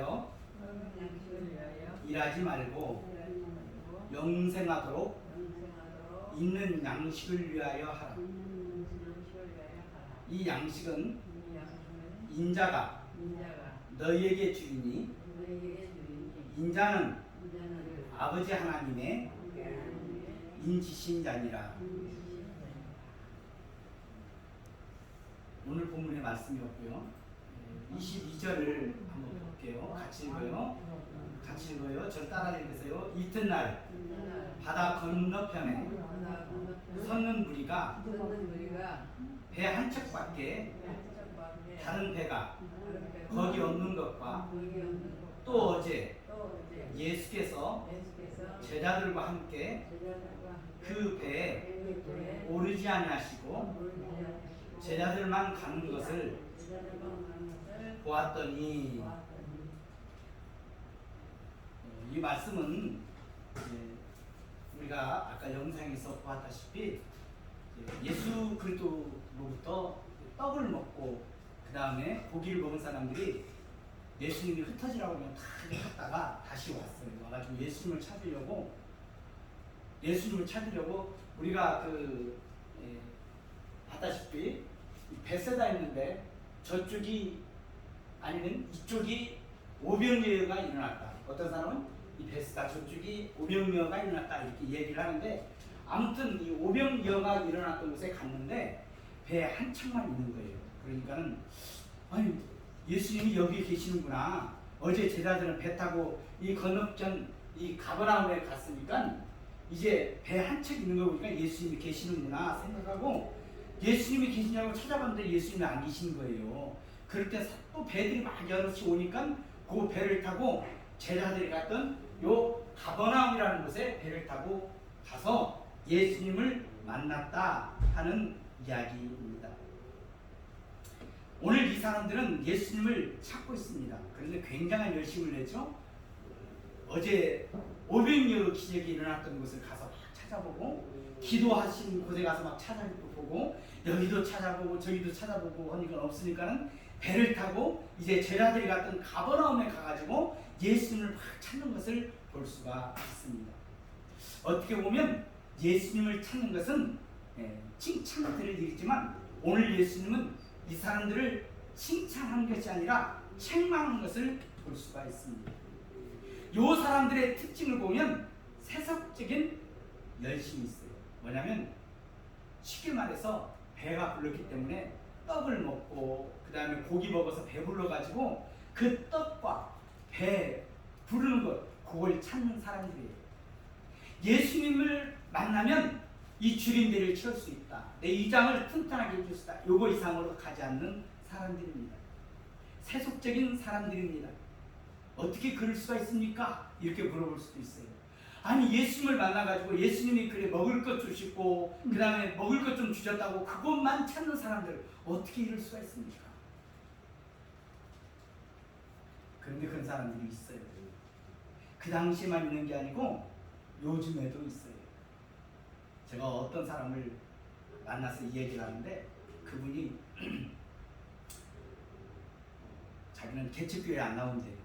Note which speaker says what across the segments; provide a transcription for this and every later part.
Speaker 1: 위하여 일하지 말고 영생하도록 있는 양식을 위하여 하라. 이 양식은 인자가 너희에게 주리니 인자는 아버지 하나님의 인지신 자니라. 오늘 본문의 말씀이었고요. 22절을 한번 볼게요. 같이 읽어요. 저 따라 읽으세요. 이튿날 바다 건너편에 섰는 무리가 배 한 척밖에 다른 배가 거기 없는 것과 또 어제 예수께서 제자들과 함께 그 배에 오르지 아니하시고 제자들만 가는 것을 보았더니, 이 말씀은 우리가 아까 영상에서 보았다시피 예수 그리스도로부터 떡을 먹고 그 다음에 고기를 먹은 사람들이 예수님이 흩어지라고 하면 다 갔다가 다시 왔어요. 와가지고 예수님을 찾으려고 우리가 봤다시피 베세다 있는데 저쪽이 아니면 이쪽이 오병이어가 일어났다. 어떤 사람은 이 베세다 저쪽이 오병이어가 일어났다 이렇게 얘기를 하는데, 아무튼 이 오병이어가 일어났던 곳에 갔는데 배 한 척만 있는 거예요. 그러니까는 아니 예수님이 여기 계시는구나. 어제 제자들은 배 타고 이 건너편 이 가버나움에 갔으니까 이제 배 한 척 있는 거 보니까 예수님이 계시는구나 생각하고 예수님이 계시냐고 찾아봤는데 예수님이 안 계신 거예요. 그럴 때 또 배들이 막 여럿이 오니까 그 배를 타고 제자들이 갔던 요 가버나움이라는 곳에 배를 타고 가서 예수님을 만났다 하는 이야기입니다. 오늘 이 사람들은 예수님을 찾고 있습니다. 그런데 굉장한 열심을 냈죠. 어제 오병이어 기적이 일어났던 곳을 가서 막 찾아보고 기도하신 곳에 가서 막 찾아보고 여기도 찾아보고 저기도 찾아보고 하니까 없으니까는 배를 타고 이제 제자들이 갔던 가버나움에 가가지고 예수님을 막 찾는 것을 볼 수가 있습니다. 어떻게 보면 예수님을 찾는 것은 칭찬드릴 일이지만 오늘 예수님은 이 사람들을 칭찬한 것이 아니라 책망한 것을 볼 수가 있습니다. 이 사람들의 특징을 보면 세속적인 열심이 있어요. 뭐냐면 쉽게 말해서 배가 불렀기 때문에 떡을 먹고 그 다음에 고기 먹어서 배불러가지고 그 떡과 배 부르는 것, 그걸 찾는 사람들이에요. 예수님을 만나면 이 주림배를 채울 수 있다. 내 이장을 튼튼하게 해줄 수 있다. 요거 이상으로 가지 않는 사람들입니다. 세속적인 사람들입니다. 어떻게 그럴 수가 있습니까? 이렇게 물어볼 수도 있어요. 아니 예수님을 만나가지고 예수님이 그래 먹을 것 주시고 그 다음에 먹을 것 좀 주셨다고 그것만 찾는 사람들 어떻게 이럴 수가 있습니까? 그런데 그런 사람들이 있어요. 그 당시에만 있는 게 아니고 요즘에도 있어요. 제가 어떤 사람을 만나서 이 얘기를 하는데 그분이 자기는 개척교회 안 나온대요.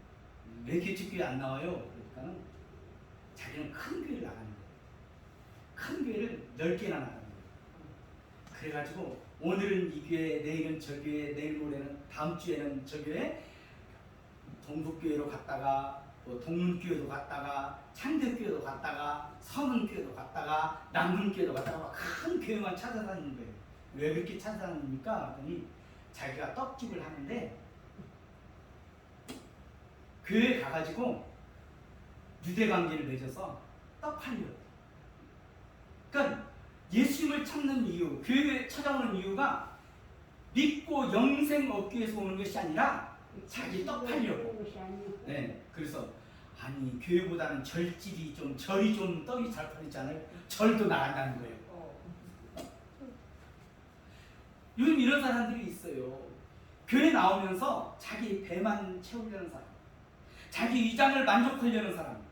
Speaker 1: 왜 개척교회 안 나와요? 그러니까는 자기는 큰 교회를 나가는 거예요. 큰 교회를 10개나 나가는 거예요. 그래가지고 오늘은 이 교회, 내일은 저 교회, 내일 모레는 다음 주에는 저 교회, 동북교회로 갔다가 동문교회도 갔다가 창덕교회도 갔다가 서문교회도 갔다가 남문교회도 갔다가 큰 교회만 찾아다니는 거예요. 왜 그렇게 찾아다닙니까? 그랬더니 자기가 떡집을 하는데 교회에 가가지고 유대관계를 맺어서 떡 팔려. 그러니까 예수님을 찾는 이유, 교회에 찾아오는 이유가 믿고 영생 얻기 위해서 오는 것이 아니라 자기 떡 팔려고. 네, 그래서 아니 교회보다는 절이 좀 떡이 잘 팔리잖아요. 절도 나간다는 거예요. 요즘 이런 사람들이 있어요. 교회 나오면서 자기 배만 채우려는 사람, 자기 위장을 만족하려는 사람,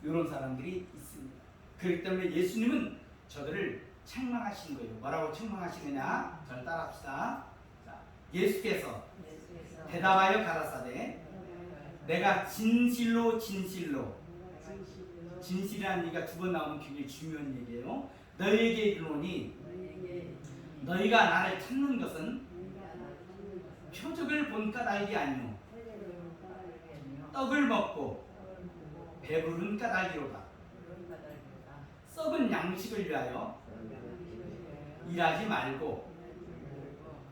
Speaker 1: 이런 사람들이 있습니다. 그렇기 때문에 예수님은 저들을 책망하신 거예요. 뭐라고 책망하시느냐? 저를 따라합시다. 자, 예수께서 대답하여 가라사대 내가 진실로 진실이라는 얘기가 두 번 나오면 굉장히 중요한 얘기예요. 너희에게 이르노니 너희가 나를 찾는 것은 표적을 본 까닭이 아니요 떡을 먹고 배부른 까닭이로다. 썩은 양식을 위하여 일하지 말고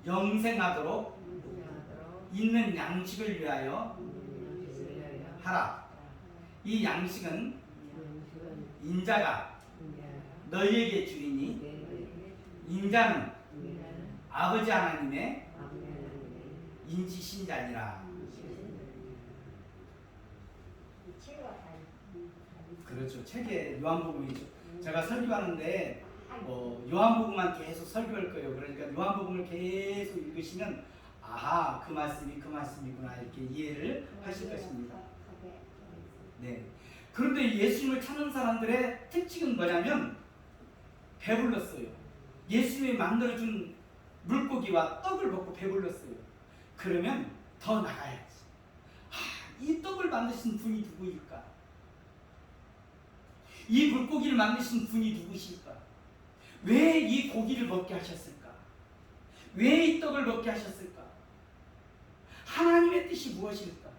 Speaker 1: 영생하도록 있는 양식을 위하여 하라. 이 양식은 인자가 너희에게 주리니 인자는 아버지 하나님의 인지신자니라. 그렇죠. 책에 요한복음이죠. 제가 설교하는데 요한복음만 계속 설교할 거예요. 그러니까 요한복음을 계속 읽으시면 아하, 그 말씀이구나 이렇게 이해를 하실 것입니다. 네. 그런데 예수님을 찾는 사람들의 특징은 뭐냐면 배불렀어요. 예수님이 만들어준 물고기와 떡을 먹고 배불렀어요. 그러면 더 나가야지. 이 떡을 만드신 분이 누구일까? 이 물고기를 만드신 분이 누구실까? 왜 이 고기를 먹게 하셨을까? 왜 이 떡을 먹게 하셨을까? 하나님의 뜻이 무엇일까?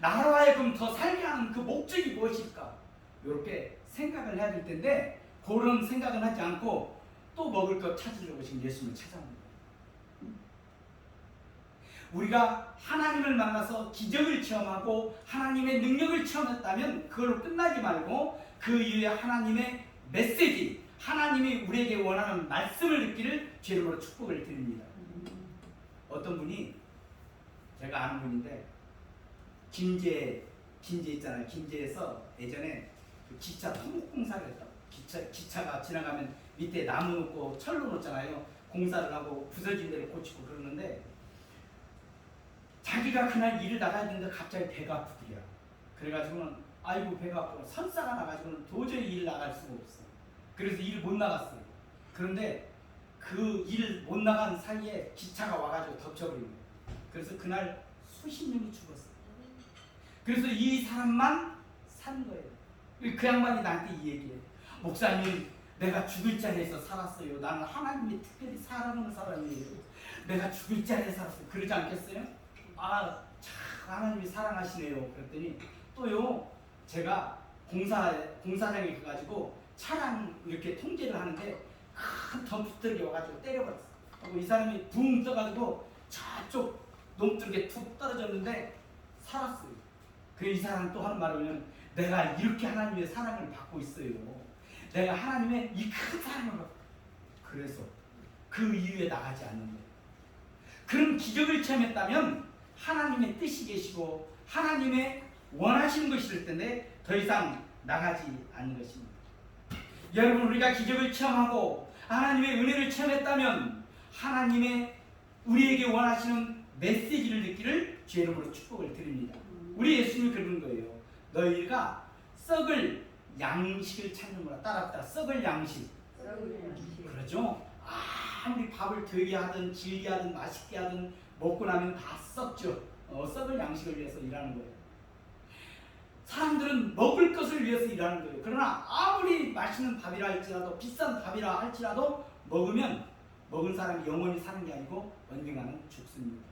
Speaker 1: 나로 하여금 더 살게 하는 그 목적이 무엇일까? 이렇게 생각을 해야 될 텐데 그런 생각은 하지 않고 또 먹을 것 찾으려고 지금 예수님을 찾아옵니다. 우리가 하나님을 만나서 기적을 체험하고 하나님의 능력을 체험했다면 그걸로 끝나지 말고 그 이후에 하나님의 메시지, 하나님이 우리에게 원하는 말씀을 듣기를 주 이름으로 축복을 드립니다. 어떤 분이, 제가 아는 분인데 김제 있잖아요. 김제에서 예전에 그 기차 토목공사를 했다. 기차가 지나가면 밑에 나무 놓고 철로 놓잖아요. 공사를 하고 부서진 데를 고치고 그러는데 자기가 그날 일을 나가야 되는데 갑자기 배가 아프더라. 그래가지고는 아이고 배가 아프고 설사가 나가지고는 도저히 일을 나갈 수가 없어. 그래서 일을 못 나갔어요. 그런데 그 일 못 나간 사이에 기차가 와가지고 덮쳐버린 거예요. 그래서 그날 수십 명이 죽었어요. 그래서 이 사람만 산 거예요. 그 양반이 나한테 이 얘기해요. 목사님, 내가 죽을 자리에서 살았어요. 나는 하나님이 특별히 사랑하는 사람이에요. 내가 죽을 자리에 살았어요. 그러지 않겠어요? 아, 참 하나님이 사랑하시네요. 그랬더니 또요, 제가 공사장에 가가지고 차량 이렇게 통제를 하는데 큰 덤프트럭이 와가지고 때려버렸어. 그리고 이 사람이 붕 떠가지고 저쪽 농쪽에 툭 떨어졌는데 살았어요. 그 이 사람 또 하는 말은 내가 이렇게 하나님의 사랑을 받고 있어요. 내가 하나님의 이 큰 사랑을 받고. 그래서 그 이후에 나가지 않는 거예요. 그런 기적을 체험했다면 하나님의 뜻이 계시고 하나님의 원하시는 것일 텐데 더 이상 나가지 않는 것입니다. 여러분, 우리가 기적을 체험하고 하나님의 은혜를 체험했다면 하나님의 우리에게 원하시는 메시지를 듣기를 주의 이름으로 축복을 드립니다. 우리 예수님이 그러는 거예요. 너희가 썩을 양식을 찾는 거라. 따라 썩을 양식. 그렇죠? 아무리 밥을 되게 하든 질게 하든 맛있게 하든 먹고 나면 다 썩죠. 썩을 양식을 위해서 일하는 거예요. 사람들은 먹을 것을 위해서 일하는 거예요. 그러나 아무리 맛있는 밥이라 할지라도 비싼 밥이라 할지라도 먹으면 먹은 사람이 영원히 사는 게 아니고 언젠가는 죽습니다.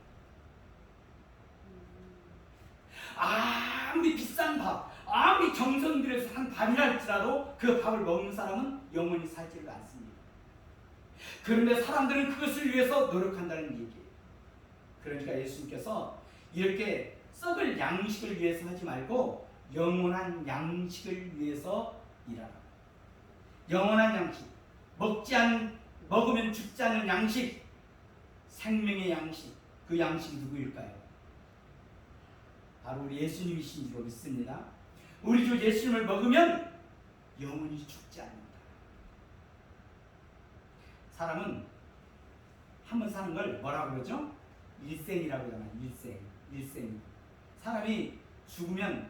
Speaker 1: 아무리 비싼 밥, 아무리 정성 들여서 한 밥이라 할지라도 그 밥을 먹는 사람은 영원히 살지를 않습니다. 그런데 사람들은 그것을 위해서 노력한다는 얘기예요. 그러니까 예수님께서 이렇게 썩을 양식을 위해서 하지 말고 영원한 양식을 위해서 일하라. 영원한 양식, 먹으면 죽지 않는 양식, 생명의 양식. 그 양식이 누구일까요? 바로 우리 예수님이신 줄 믿습니다. 우리 주 예수님을 먹으면 영원히 죽지 않는다. 사람은 한 번 사는 걸 뭐라고 그러죠? 일생이라고 하잖아요. 일생. 사람이 죽으면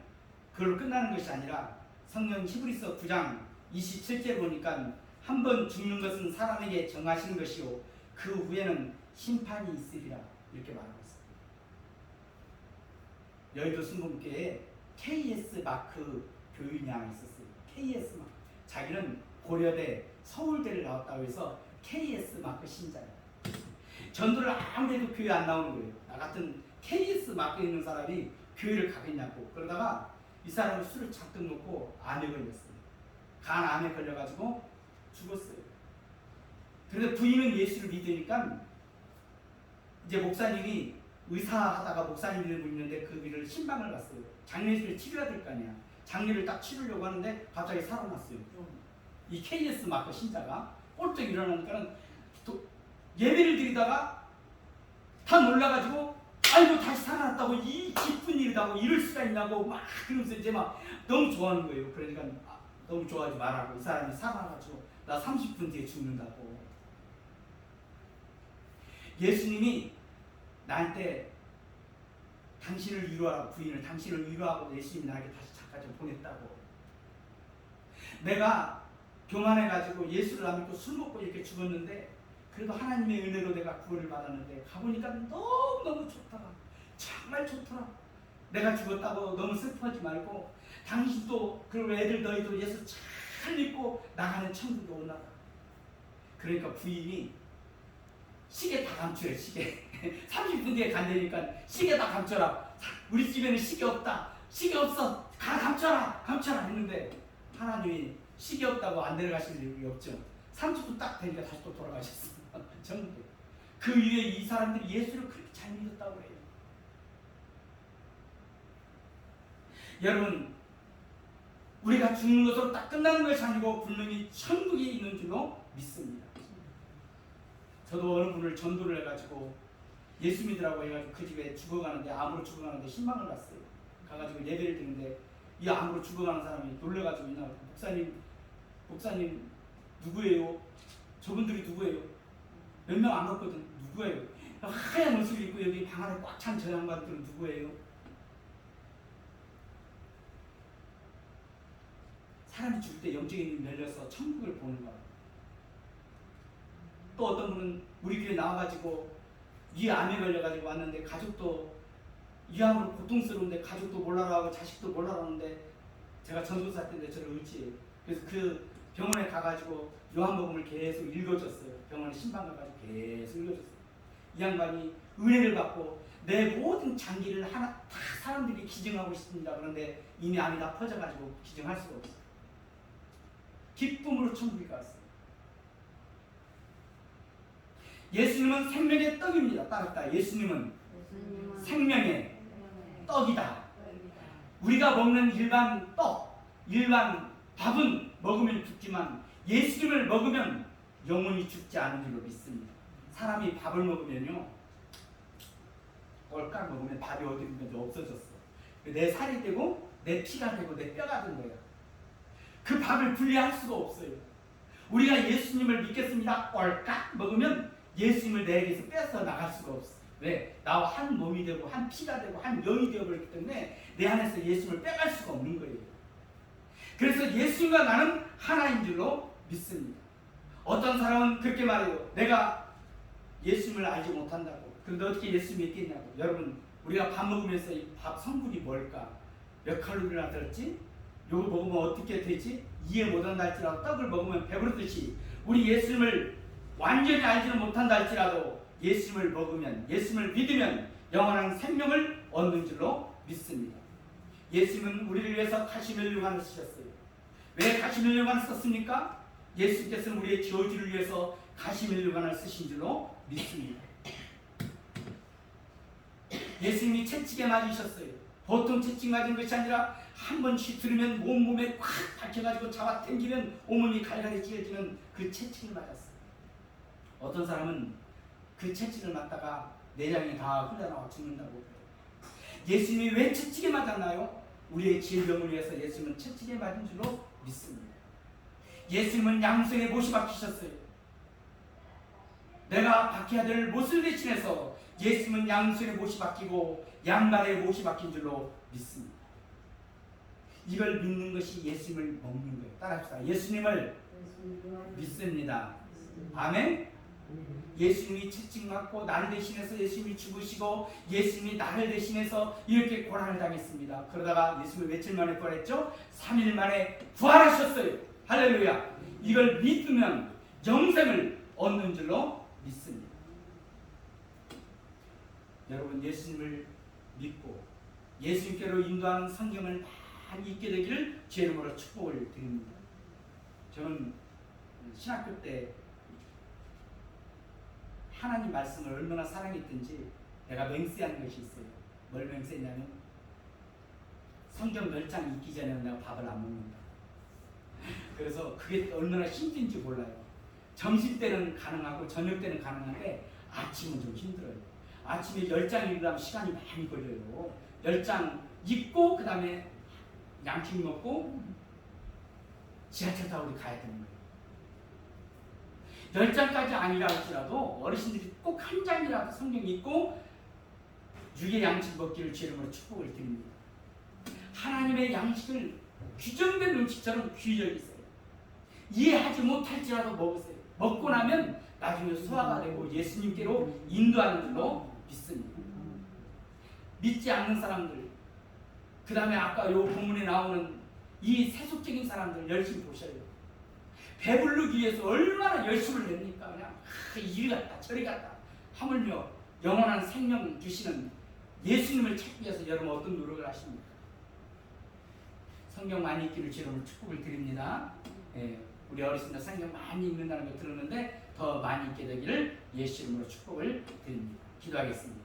Speaker 1: 그걸로 끝나는 것이 아니라 성경 히브리서 9장 27절 보니까 한 번 죽는 것은 사람에게 정하시는 것이요 그 후에는 심판이 있으리라 이렇게 말하고 있습니다. 여의도 순복음교회에 KS 마크 교인양이 있었어요. KS 마크. 자기는 고려대, 서울대를 나왔다고 해서 KS 마크 신자예요. 전도를 아무리 해도 교회 안 나오는 거예요. 나 같은 KS 마크에 있는 사람이 교회를 가겠냐고. 그러다가 이 사람은 술을 잔뜩 먹고 암에 걸렸어요. 간암에 걸려가지고 죽었어요. 그런데 부인은 예수를 믿으니까 이제 목사님이 의사하다가 목사님이 되고 있는데 그 길을 신방을 갔어요. 장례식을 치러야 될 거 아니야. 장례를 딱 치르려고 하는데 갑자기 살아났어요. 이 KS 마크 신자가 꼴떡 일어나니까는 예배를 드리다가 다 놀라가지고 아이고 다시 살아났다고 이 기쁜 일이라고 이럴 수가 있냐고 막 그러면서 이제 막 너무 좋아하는 거예요. 그러니까 너무 좋아하지 말라고. 이 사람이 살아나가지고 나 30분 뒤에 죽는다고. 예수님이 나한테 당신을 위로하라고, 부인을 당신을 위로하고 예수님이 나에게 다시 잠깐 좀 보냈다고. 내가 교만해가지고 예수를 안 믿고 술 먹고 이렇게 죽었는데 그래도 하나님의 은혜로 내가 구원을 받았는데 가보니까 너무너무 좋더라. 정말 좋더라. 내가 죽었다고 너무 슬퍼하지 말고 당신도 그리고 애들 너희도 예수 잘 믿고 나가는 천국에 오나봐. 그러니까 부인이 시계 다 감추래. 시계 30분 뒤에 간다니까 시계 다 감춰라. 우리 집에는 시계 없다. 시계 없어. 다 감춰라. 감춰라 했는데 하나님이 시계 없다고 안 데려가실 일이 없죠. 30분 딱 되니까 다시 또 돌아가셨어. 전부. 그 위에 이 사람들이 예수를 그렇게 잘 믿었다고 해요. 여러분, 우리가 죽는 것으로 딱 끝나는 것이 아니고 분명히 천국에 있는 줄로 믿습니다. 저도 어느 분을 전도를 해가지고 예수 믿으라고 해가지고 그 집에 죽어가는데, 암으로 죽어가는데 신방을 갔어요. 가가지고 예배를 드는데 이 암으로 죽어가는 사람이 놀래가지고 이나 목사님 누구예요? 저분들이 누구예요? 몇 명 안 갔거든. 누구예요? 하얀 옷을 입고 여기 방 안에 꽉 찬 저 양반들은 누구예요? 사람이 죽을 때 영적인 눈이 열려서 천국을 보는 거야. 또 어떤 분은 우리 교회 나와가지고 이 암에 걸려가지고 왔는데 가족도 이 암으로 고통스러운데 가족도 몰라라 하고 자식도 몰라라 하는데 제가 전도사 때인데 저를 의지해요. 그래서 그 병원에 가가지고 요한복음을 계속 읽어줬어요. 병원에 신방 가가지고 계속 읽어줬어요. 이 양반이 은혜를 받고 내 모든 장기를 하나 다 사람들이 기증하고 있습니다. 그런데 이미 암이 다 퍼져가지고 기증할 수가 없어요. 기쁨으로 천국에 갔어요. 예수님은 생명의 떡입니다. 따랐다. 예수님은 생명의 떡이다. 우리가 먹는 일반 떡, 일반 밥은 먹으면 죽지만 예수님을 먹으면 영원히 죽지 않은 줄로 믿습니다. 사람이 밥을 먹으면요, 꼴깍 먹으면 밥이 어디 있는지 없어졌어. 내 살이 되고 내 피가 되고 내 뼈가 된 거예요. 그 밥을 분리할 수가 없어요. 우리가 예수님을 믿겠습니다. 꼴깍 먹으면 예수님을 내게서 뺏어 나갈 수가 없어. 왜? 나와 한 몸이 되고 한 피가 되고 한 영이 되어버렸기 때문에 내 안에서 예수님을 빼갈 수가 없는 거예요. 그래서 예수님과 나는 하나인 줄로 믿습니다. 어떤 사람은 그렇게 말해요. 내가 예수님을 알지 못한다고. 그런데 어떻게 예수 믿겠냐고. 여러분, 우리가 밥 먹으면서 이 밥 성분이 뭘까? 몇 칼로리나 들었지? 요거 먹으면 어떻게 되지? 이해 못한다 할지라도 떡을 먹으면 배부르듯이 우리 예수님을 완전히 알지는 못한다 할지라도 예수님을 먹으면, 예수님을 믿으면 영원한 생명을 얻는 줄로 믿습니다. 예수님은 우리를 위해서 가시멜류관을 쓰셨어요. 왜 가시멜류관을 썼습니까? 예수님께서는 우리의 저주를 위해서 가시멜류관을 쓰신 줄로 믿습니다. 예수님이 채찍에 맞으셨어요. 보통 채찍 맞은 것이 아니라 한 번 휘두르면 온몸에 꽉 박혀가지고 잡아당기면 온몸이 갈갈이 찢어지는 그 채찍을 맞았어요. 어떤 사람은 그 채찍을 맞다가 내장이 다 흘러나와 죽는다고 해요. 예수님이 왜 채찍에 맞았나요? 우리의 질병을 위해서 예수님은 채찍에 맞은 줄로 믿습니다. 예수님은 양손에 못이 박히셨어요. 내가 박혀야 될 못을 대신해서 예수님은 양손에 못이 박히고 양발에 못이 박힌 줄로 믿습니다. 이걸 믿는 것이 예수님을 먹는 거예요. 따라합시다. 예수님을 믿습니다. 아멘? 예수님이 채찍맞고 나를 대신해서 예수님이 죽으시고 예수님이 나를 대신해서 이렇게 고난을 당했습니다. 그러다가 예수님이 며칠 만에 부활했죠? 3일 만에 부활하셨어요. 할렐루야. 이걸 믿으면 영생을 얻는 줄로 믿습니다. 여러분, 예수님을 믿고 예수님께로 인도하는 성경을 많이 읽게 되기를 제 이름으로 축복을 드립니다. 저는 신학교 때 하나님 말씀을 얼마나 사랑했든지 내가 맹세한 것이 있어요. 뭘 맹세했냐면 성경 10장 읽기 전에는 내가 밥을 안 먹는다. 그래서 그게 얼마나 힘든지 몰라요. 점심 때는 가능하고 저녁 때는 가능한데 아침은 좀 힘들어요. 아침에 10장 읽으려면 시간이 많이 걸려요. 10장 읽고 그 다음에 양식 먹고 지하철 타고 가야 되는 거예요. 10장까지 아니라 할지라도 어르신들이 꼭 한 장이라도 성경 읽고 육의 양식 먹기를 주 이름으로 축복을 드립니다. 하나님의 양식을 규정된 음식처럼 귀히 여기세요. 이해하지 못할지라도 먹으세요. 먹고 나면 나중에 소화가 되고 예수님께로 인도하는 줄로 믿습니다. 믿지 않는 사람들, 그 다음에 아까 요 본문에 나오는 이 세속적인 사람들 열심히 보셔요. 배부르기 위해서 얼마나 열심을 냅니까? 그냥 이리 갔다 저리 갔다. 하물며 영원한 생명 주시는 예수님을 찾기 위해서 여러분 어떤 노력을 하십니까? 성경 많이 읽기를 주로 축복을 드립니다. 우리 어르신들 성경 많이 읽는다는 거 들었는데 더 많이 읽게 되기를 예수 이름으로 축복을 드립니다. 기도하겠습니다.